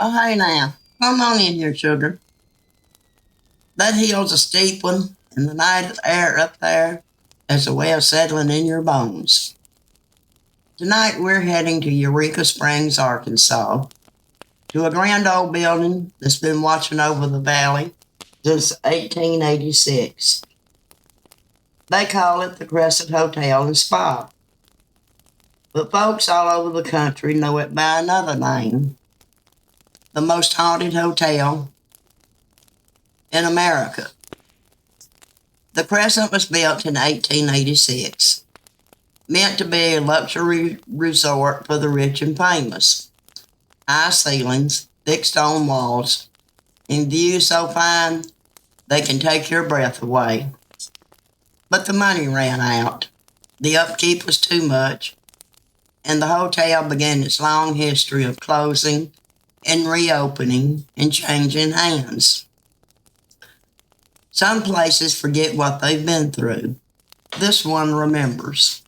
Oh, hey now. Come on in here, sugar. That hill's a steep one, and the night air up there is a way of settling in your bones. Tonight we're heading to Eureka Springs, Arkansas, to a grand old building that's been watching over the valley since 1886. They call it the Crescent Hotel and Spa, but folks all over the country know it by another name, the most haunted hotel in America. The Crescent was built in 1886, meant to be a luxury resort for the rich and famous. High ceilings, thick stone walls, and views so fine they can take your breath away. But the money ran out, the upkeep was too much, and the hotel began its long history of closing and reopening and changing hands. Some places forget what they've been through. This one remembers.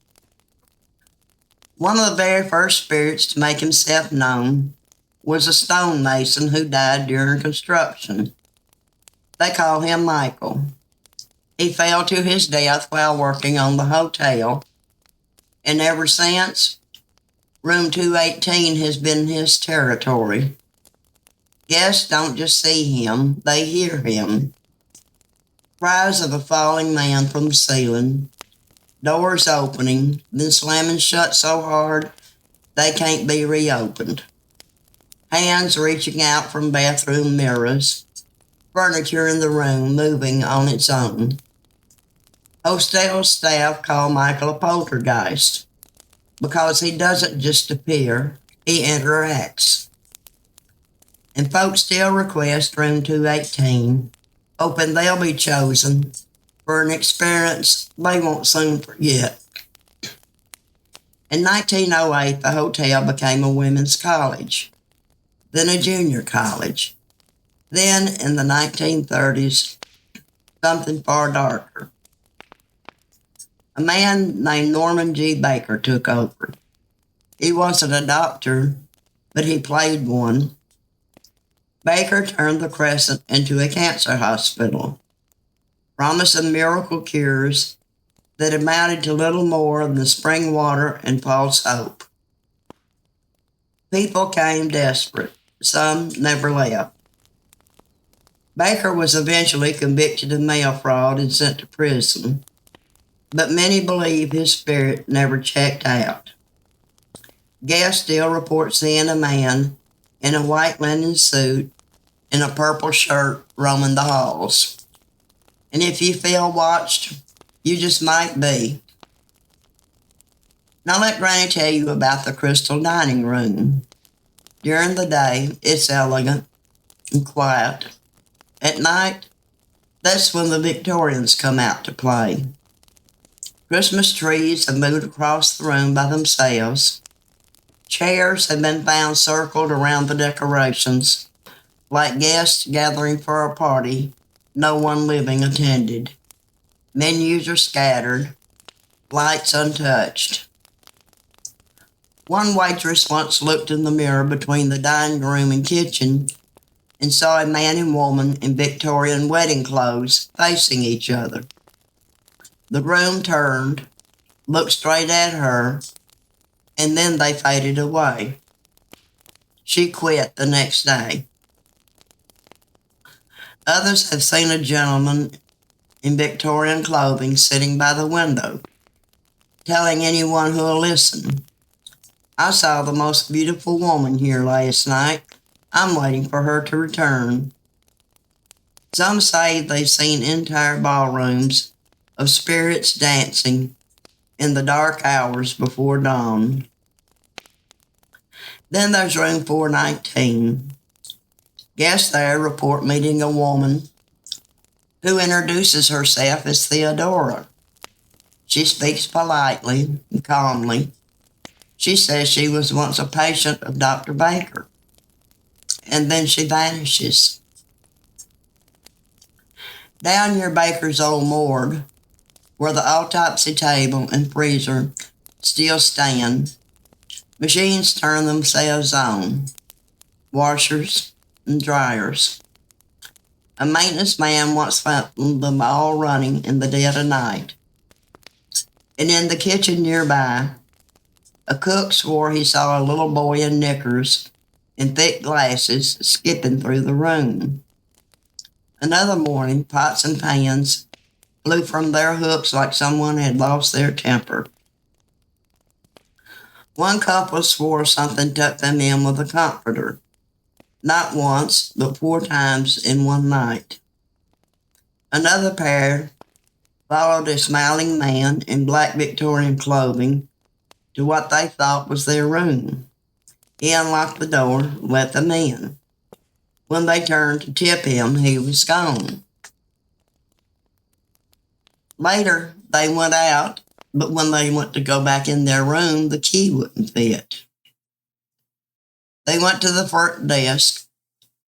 One of the very first spirits to make himself known was a stonemason who died during construction. They call him Michael. He fell to his death while working on the hotel, and ever since, room 218 has been his territory. Guests don't just see him, they hear him. Cries of a falling man from the ceiling, doors opening, then slamming shut so hard they can't be reopened. Hands reaching out from bathroom mirrors, furniture in the room moving on its own. Hostel staff call Michael a poltergeist because he doesn't just appear, he interacts. And folks still request room 218, hoping they'll be chosen for an experience they won't soon forget. In 1908, the hotel became a women's college, then a junior college. Then, in the 1930s, something far darker. A man named Norman G. Baker took over. He wasn't a doctor, but he played one. Baker turned the Crescent into a cancer hospital, promising miracle cures that amounted to little more than spring water and false hope. People came desperate. Some never left. Baker was eventually convicted of mail fraud and sent to prison, but many believe his spirit never checked out. Guests still report seeing a man in a white linen suit and a purple shirt roaming the halls. And if you feel watched, you just might be. Now let Granny tell you about the crystal dining room. During the day, it's elegant and quiet. At night, that's when the Victorians come out to play. Christmas trees have moved across the room by themselves. Chairs have been found circled around the decorations, like guests gathering for a party no one living attended. Menus are scattered, lights untouched. One waitress once looked in the mirror between the dining room and kitchen and saw a man and woman in Victorian wedding clothes facing each other. The groom turned, looked straight at her, and then they faded away. She quit the next day. Others have seen a gentleman in Victorian clothing sitting by the window, telling anyone who'll listen, "I saw the most beautiful woman here last night. I'm waiting for her to return." Some say they've seen entire ballrooms of spirits dancing in the dark hours before dawn. Then there's room 419. Guests there report meeting a woman who introduces herself as Theodora. She speaks politely and calmly. She says she was once a patient of Dr. Baker, and then she vanishes. Down near Baker's old morgue, where the autopsy table and freezer still stand, machines turn themselves on. washers, and dryers. A maintenance man once found them all running in the dead of night. And in the kitchen nearby, a cook swore he saw a little boy in knickers and thick glasses skipping through the room. Another morning, pots and pans flew from their hooks like someone had lost their temper. One couple swore something tucked them in with a comforter, not once, but 4 times in one night. Another pair followed a smiling man in black Victorian clothing to what they thought was their room. He unlocked the door, let them in. When they turned to tip him, he was gone. Later, they went out, but when they went to go back in their room, the key wouldn't fit. They went to the front desk,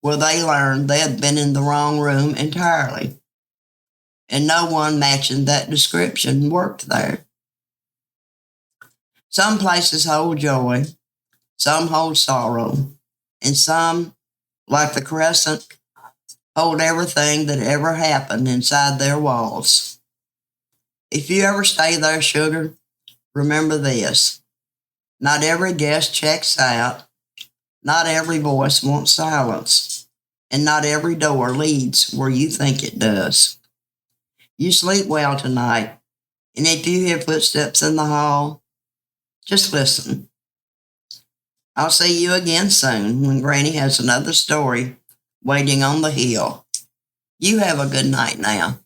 where they learned they had been in the wrong room entirely, and no one matching that description worked there. Some places hold joy, some hold sorrow, and some, like the Crescent, hold everything that ever happened inside their walls. If you ever stay there, sugar, remember this. Not every guest checks out, not every voice wants silence, and not every door leads where you think it does. You sleep well tonight, and if you hear footsteps in the hall, just listen. I'll see you again soon when Granny has another story waiting on the hill. You have a good night now.